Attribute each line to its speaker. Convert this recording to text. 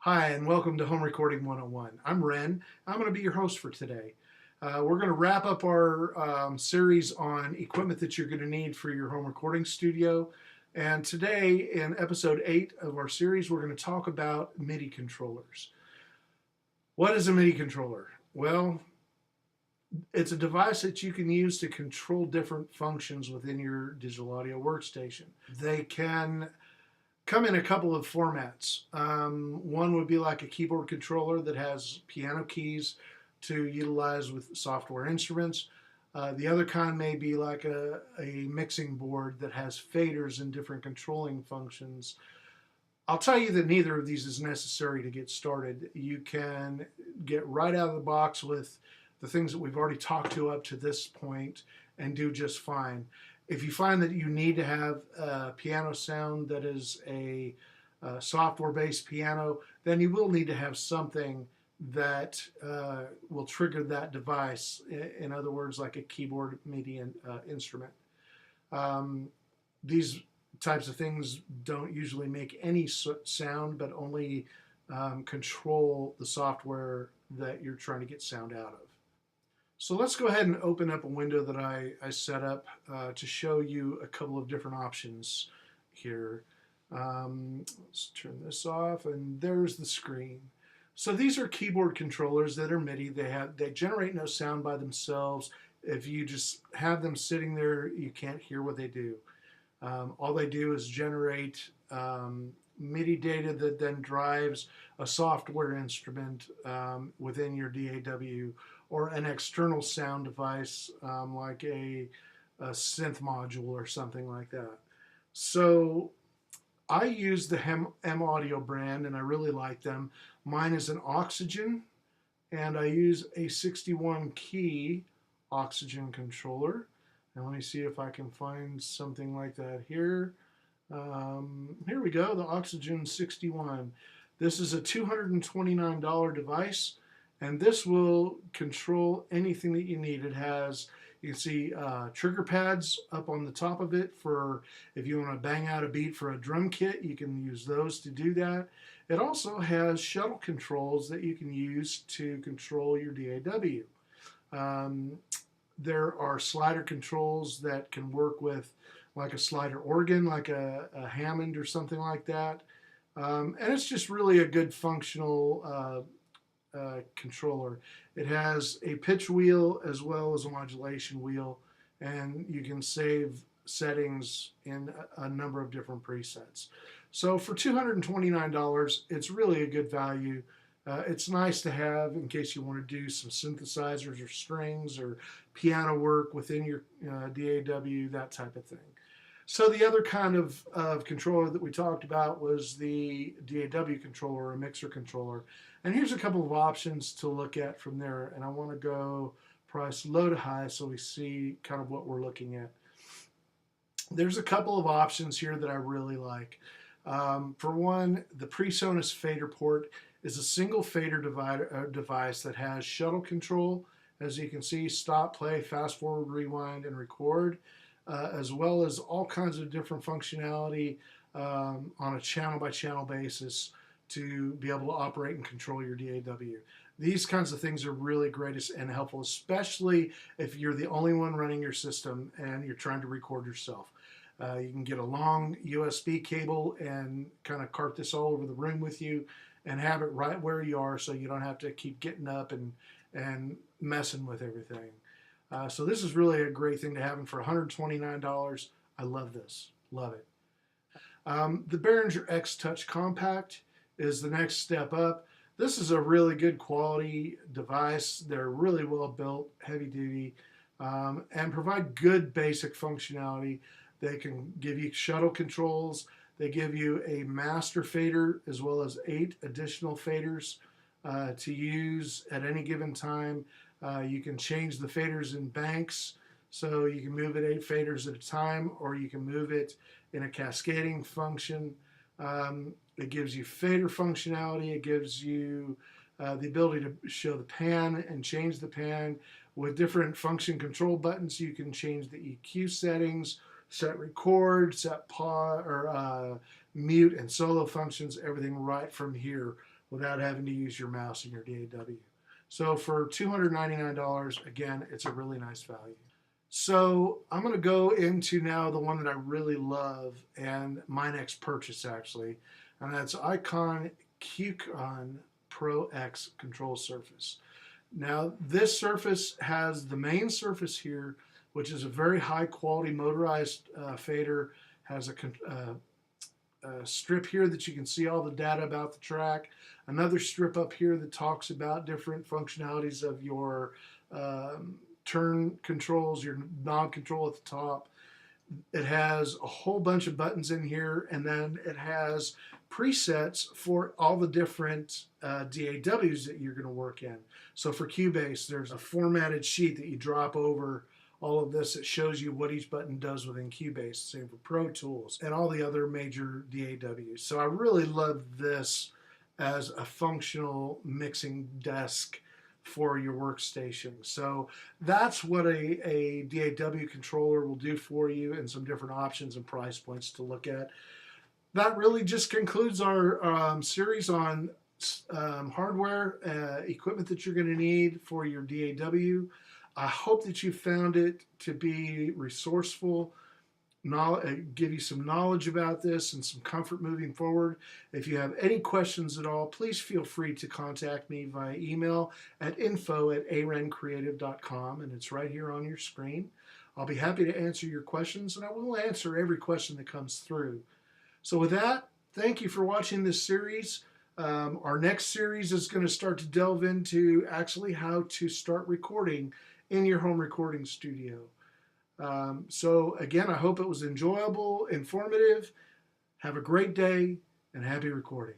Speaker 1: Hi, and welcome to Home Recording 101. I'm Ren. I'm going to be your host for today. We're going to wrap up our series on equipment that you're going to need for your home recording studio. And today, in episode 8 of our series, we're going to talk about MIDI controllers. What is a MIDI controller? Well, it's a device that you can use to control different functions within your digital audio workstation. They can come in a couple of formats. One would be like a keyboard controller that has piano keys to utilize with software instruments. The other kind may be like a mixing board that has faders and different controlling functions. I'll tell you that neither of these is necessary to get started. You can get right out of the box with the things that we've already talked to up to this point and do just fine. If you find that you need to have a piano sound that is a software-based piano, then you will need to have something that will trigger that device. In other words, like a keyboard MIDI instrument. These types of things don't usually make any sound, but only control the software that you're trying to get sound out of. So let's go ahead and open up a window that I set up to show you a couple of different options here. Let's turn this off, and there's the screen. So these are keyboard controllers that are MIDI. They generate no sound by themselves. If you just have them sitting there, you can't hear what they do. All they do is generate MIDI data that then drives a software instrument within your DAW or an external sound device like a synth module or something like that. So I use the M Audio brand and I really like them. Mine is an Oxygen, and I use a 61 key Oxygen controller. And let me see if I can find something like that here. Here we go, the Oxygen 61. This is a $229 device, and this will control anything that you need. It has, you can see trigger pads up on the top of it for if you want to bang out a beat for a drum kit, you can use those to do that. It also has shuttle controls that you can use to control your DAW. There are slider controls that can work with like a slider organ, like a Hammond or something like that. And it's just really a good functional controller. It has a pitch wheel as well as a modulation wheel, and you can save settings in a number of different presets. So for $229, it's really a good value. It's nice to have in case you want to do some synthesizers or strings or piano work within your DAW, that type of thing. So the other kind of controller that we talked about was the DAW controller or mixer controller. And here's a couple of options to look at from there. And I want to go price low to high so we see kind of what we're looking at. There's a couple of options here that I really like. For one, the PreSonus fader port is a single fader device that has shuttle control. As you can see, stop, play, fast forward, rewind, and record. As well as all kinds of different functionality on a channel-by-channel basis to be able to operate and control your DAW. These kinds of things are really great and helpful, especially if you're the only one running your system and you're trying to record yourself. You can get a long USB cable and kind of cart this all over the room with you and have it right where you are so you don't have to keep getting up and messing with everything. So this is really a great thing to have, and for $129, I love this. Love it. The Behringer X Touch Compact is the next step up. This is a really good quality device. They're really well built, heavy duty, and provide good basic functionality. They can give you shuttle controls. They give you a master fader as well as 8 additional faders to use at any given time. You can change the faders in banks, so you can move it 8 faders at a time, or you can move it in a cascading function. It gives you fader functionality. It gives you the ability to show the pan and change the pan. With different function control buttons, you can change the EQ settings, set record, set pause, or mute and solo functions, everything right from here without having to use your mouse and your DAW. So for $299, again, it's a really nice value. So I'm going to go into now the one that I really love and my next purchase actually, and that's Icon QCon Pro X control surface. Now this surface has the main surface here, which is a very high quality motorized fader, has a strip here that you can see all the data about the track, another strip up here that talks about different functionalities of your turn controls, your knob control at the top. It has a whole bunch of buttons in here, and then it has presets for all the different DAWs that you're going to work in. So for Cubase, there's a formatted sheet that you drop over all of this. It shows you what each button does within Cubase. Same for Pro Tools and all the other major DAWs. So I really love this as a functional mixing desk for your workstation. So that's what a DAW controller will do for you, and some different options and price points to look at. That really just concludes our series on hardware, equipment that you're going to need for your DAW. I hope that you found it to be resourceful, give you some knowledge about this and some comfort moving forward. If you have any questions at all, please feel free to contact me via email at info@arencreative.com, and it's right here on your screen. I'll be happy to answer your questions, and I will answer every question that comes through. So with that, thank you for watching this series. Our next series is going to start to delve into actually how to start recording in your home recording studio. So again, I hope it was enjoyable, informative. Have a great day, and happy recording.